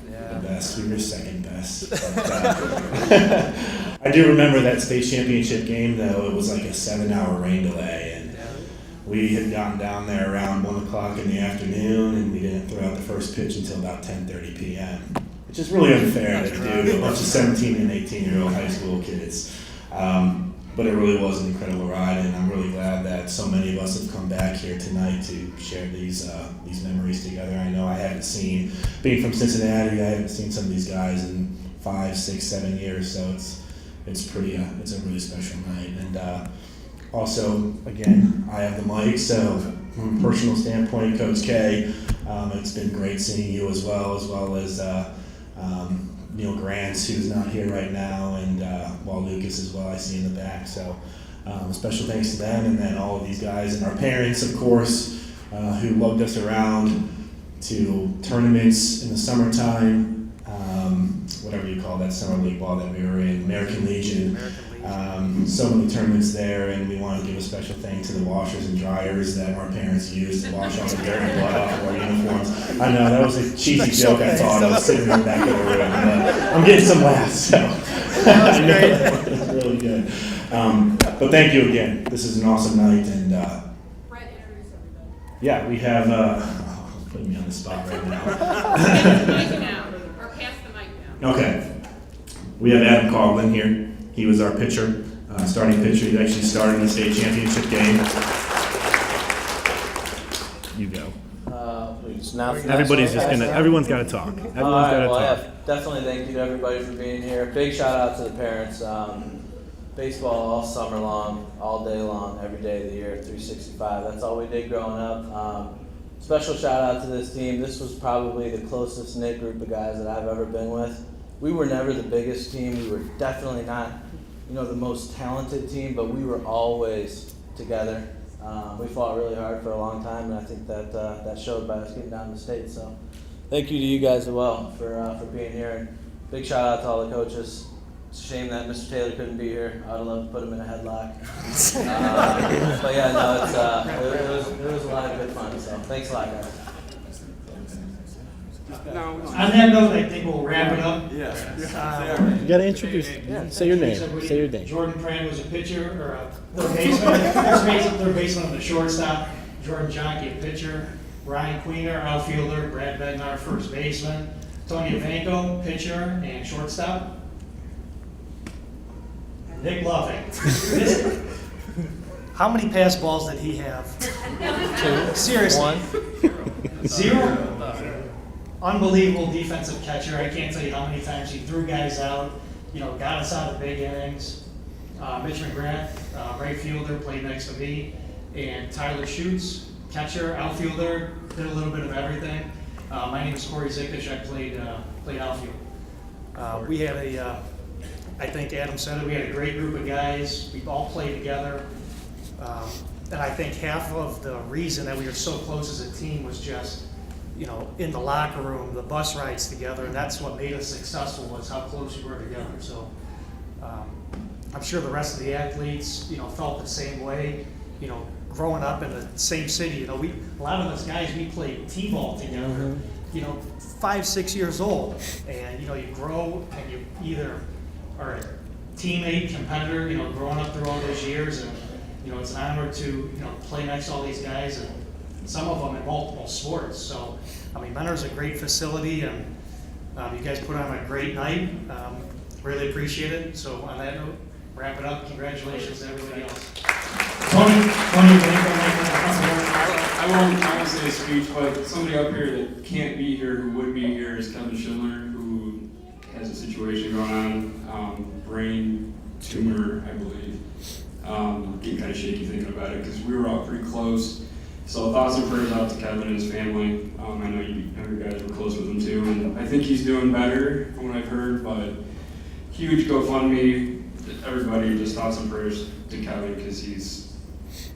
the best. We were second best. But, I do remember that state championship game, though. It was like a 7-hour rain delay, and we had gotten down there around 1 o'clock in the afternoon, and we didn't throw out the first pitch until about 10:30 p.m., which is really unfair to do to a bunch of 17 and 18-year-old high school kids. But but it really was an incredible ride, and I'm really glad that so many of us have come back here tonight to share these memories together. I know I haven't seen, being from Cincinnati, I haven't seen some of these guys in 5, 6, 7 years, so it's pretty it's a really special night. And also, again, I have the mic, so from a personal standpoint, Coach K, it's been great seeing you as well as Neil Grants, who's not here right now, and Walt Lucas as well, I see in the back. So special thanks to them, and then all of these guys and our parents, of course, who lugged us around to tournaments in the summertime, whatever you call that summer league ball that we were in, American Legion. So many tournaments there, and we want to give a special thanks to the washers and dryers that our parents used to wash all the dirt and blood off of our uniforms. I know, that was a cheesy joke, I thought. I was sitting in the back of the room, but I'm getting some laughs, so. That was great. That was really good. But thank you again. This is an awesome night, and yeah, we have, putting me on the spot right now. Pass the mic now, or pass the mic now. Okay. We have Adam Coughlin here. He was our pitcher, starting pitcher. He actually started in the state championship game. You go. Everyone's got to talk. Everyone's got to talk. Yeah, definitely thank you to everybody for being here. Big shout out to the parents. Baseball all summer long, all day long, every day of the year, 365. That's all we did growing up. Special shout out to this team. This was probably the closest knit group of guys that I've ever been with. We were never the biggest team. We were definitely not, the most talented team, but we were always together. We fought really hard for a long time, and I think that showed by us getting down to the state. So, thank you to you guys as well for being here, and big shout out to all the coaches. It's a shame that Mr. Taylor couldn't be here. I would love to put him in a headlock. But yeah, no, it was a lot of good fun. So, thanks a lot, guys. On that note, I think we'll wrap it up. You got to introduce. Say your name. Say your name. Jordan Prand was a pitcher or a third baseman. Third baseman on the shortstop. Jordan Jonke, a pitcher. Ryan Queener, outfielder. Brad Bednar, first baseman. Tony Ivanko, pitcher and shortstop. Nick Loving. How many pass balls did he have? 2. Seriously. 1. 0? Unbelievable defensive catcher. I can't tell you how many times he threw guys out, got us out of big innings. Mitch McGrath, right fielder, played next to me. And Tyler Schutz, catcher, outfielder, did a little bit of everything. My name is Corey Zickish. I played outfield. We had I think Adam said it, we had a great group of guys. We all played together. And I think half of the reason that we were so close as a team was just, in the locker room, the bus rides together, and that's what made us successful, was how close we were together. So I'm sure the rest of the athletes, felt the same way. Growing up in the same city, a lot of us guys, we played t-ball together, 5, 6 years old, and you grow and you either are a teammate, competitor, growing up through all those years, and it's an honor to play next to all these guys, and some of them in multiple sports. So, Mentor's a great facility, and you guys put on a great night. Really appreciate it. So, on that note, wrap it up. Congratulations to everybody else. Tony, I won't say a speech, but somebody up here that can't be here, who would be here, is Kevin Schindler, who has a situation going on, brain tumor, I believe. Getting kind of shaky thinking about it, because we were all pretty close. So thoughts and prayers out to Kevin and his family. I know you guys were close with him too, and I think he's doing better from what I've heard, but huge GoFundMe, everybody, just thoughts and prayers to Kevin, because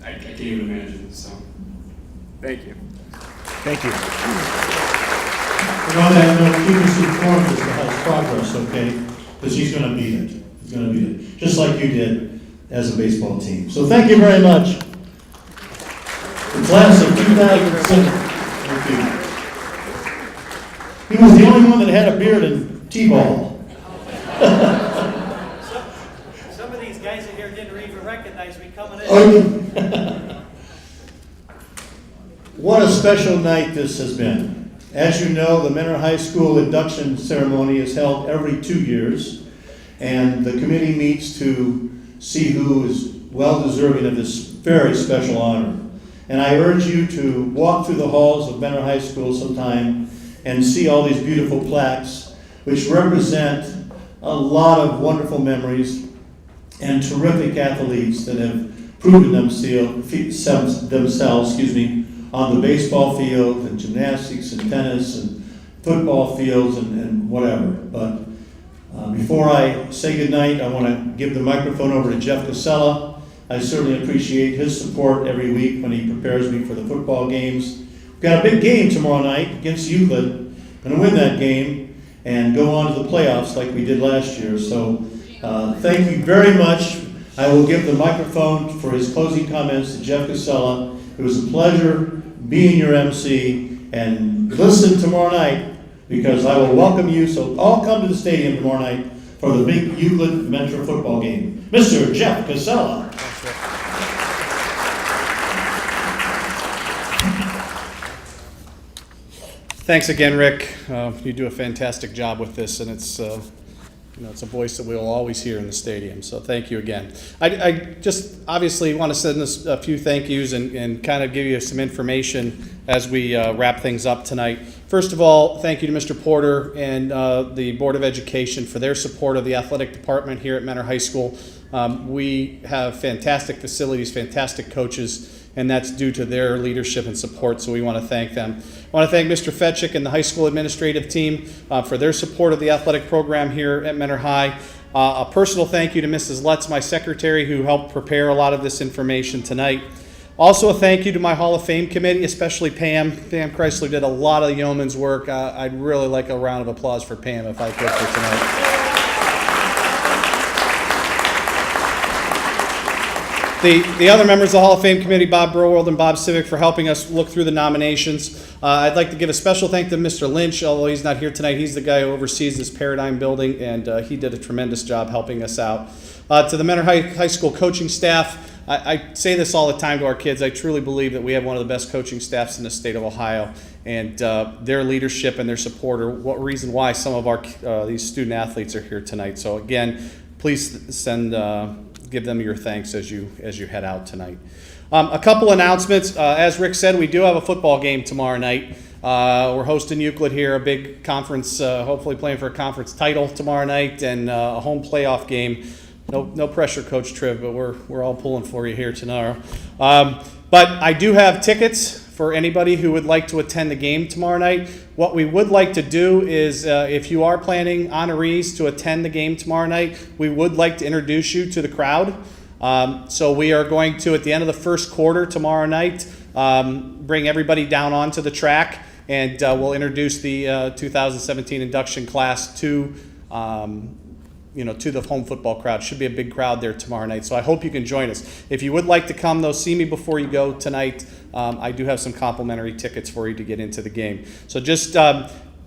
I can't even imagine, so thank you. Thank you. And on that note, keep us informed as to his progress, okay? Because he's going to beat it. He's going to beat it, just like you did as a baseball team. So thank you very much. The class of 2007. Thank you. He was the only one that had a beard in t-ball. Some of these guys in here didn't even recognize me coming in. What a special night this has been. As you know, the Mentor High School induction ceremony is held every 2 years, and the committee meets to see who is well deserving of this very special honor. And I urge you to walk through the halls of Mentor High School sometime and see all these beautiful plaques, which represent a lot of wonderful memories and terrific athletes that have proven themselves, on the baseball field and gymnastics and tennis and football fields and whatever. But before I say goodnight, I want to give the microphone over to Jeff Casella. I certainly appreciate his support every week when he prepares me for the football games. We've got a big game tomorrow night against Euclid. Going to win that game and go on to the playoffs like we did last year. So thank you very much. I will give the microphone for his closing comments to Jeff Casella. It was a pleasure being your MC, and listen tomorrow night because I will welcome you. So all come to the stadium tomorrow night for the big Euclid Mentor football game. Mr. Jeff Casella. Thanks again, Rick. You do a fantastic job with this, and it's it's a voice that we'll always hear in the stadium. So thank you again. I just obviously want to send us a few thank yous and kind of give you some information as we wrap things up tonight. First of all, thank you to Mr. Porter and the Board of Education for their support of the athletic department here at Mentor High School. We have fantastic facilities, fantastic coaches, and that's due to their leadership and support, so we want to thank them. I want to thank Mr. Fetchick and the high school administrative team for their support of the athletic program here at Mentor High. A personal thank you to Mrs. Lutz, my secretary, who helped prepare a lot of this information tonight. Also a thank you to my Hall of Fame committee, especially Pam. Pam Chrysler did a lot of yeoman's work. I'd really like a round of applause for Pam if I could for tonight. The other members of the Hall of Fame committee, Bob Burwald and Bob Civic, for helping us look through the nominations. I'd like to give a special thank to Mr. Lynch, although he's not here tonight. He's the guy who oversees this Paradigm building, and he did a tremendous job helping us out. To the Mentor High School coaching staff, I say this all the time to our kids. I truly believe that we have one of the best coaching staffs in the state of Ohio, and their leadership and their support are what reason why some of our these student athletes are here tonight. So again, please give them your thanks as you head out tonight. A couple announcements. As Rick said, we do have a football game tomorrow night. We're hosting Euclid here, a big conference, hopefully playing for a conference title tomorrow night, and a home playoff game. No pressure, Coach Triv, but we're all pulling for you here tomorrow. But I do have tickets for anybody who would like to attend the game tomorrow night. What we would like to do is, if you are planning honorees to attend the game tomorrow night, we would like to introduce you to the crowd. So we are going to, at the end of the first quarter tomorrow night, bring everybody down onto the track, and we'll introduce the 2017 induction class to the home football crowd. Should be a big crowd there tomorrow night, so I hope you can join us. If you would like to come, though, see me before you go tonight. I do have some complimentary tickets for you to get into the game. So just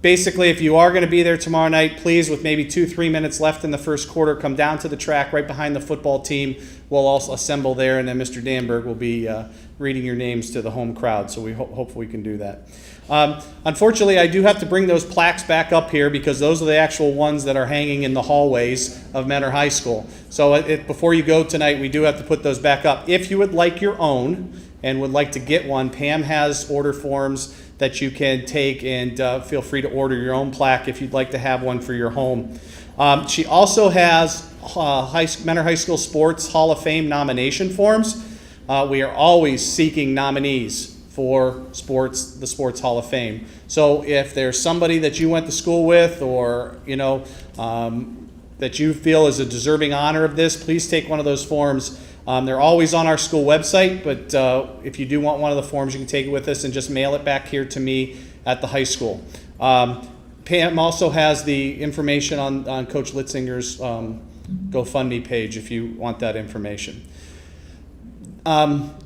basically, if you are going to be there tomorrow night, please, with maybe 2-3 minutes left in the first quarter, come down to the track right behind the football team. We'll also assemble there, and then Mr. Danberg will be reading your names to the home crowd, so we hope we can do that. Unfortunately, I do have to bring those plaques back up here because those are the actual ones that are hanging in the hallways of Mentor High School. So before you go tonight, we do have to put those back up. If you would like your own and would like to get one, Pam has order forms that you can take, and feel free to order your own plaque if you'd like to have one for your home. She also has Mentor High School Sports Hall of Fame nomination forms. We are always seeking nominees for the Sports Hall of Fame. So if there's somebody that you went to school with, or that you feel is a deserving honor of this, please take one of those forms. They're always on our school website, but if you do want one of the forms, you can take it with us and just mail it back here to me at the high school. Pam also has the information on Coach Litzinger's GoFundMe page if you want that information.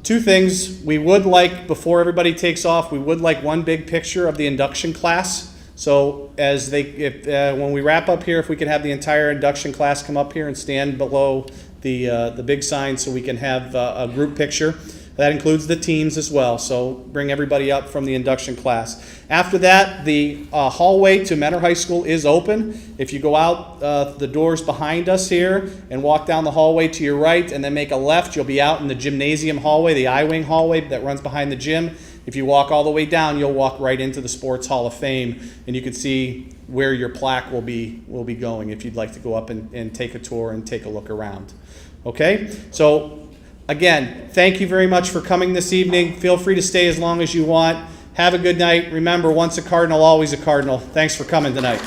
Two things. We would like, before everybody takes off, we would like one big picture of the induction class. So when we wrap up here, if we can have the entire induction class come up here and stand below the big sign so we can have a group picture. That includes the teams as well, so bring everybody up from the induction class. After that, the hallway to Mentor High School is open. If you go out the doors behind us here and walk down the hallway to your right and then make a left, you'll be out in the gymnasium hallway, the I-wing hallway that runs behind the gym. If you walk all the way down, you'll walk right into the Sports Hall of Fame, and you can see where your plaque will be going if you'd like to go up and take a tour and take a look around. Okay? So, again, thank you very much for coming this evening. Feel free to stay as long as you want. Have a good night. Remember, once a Cardinal, always a Cardinal. Thanks for coming tonight.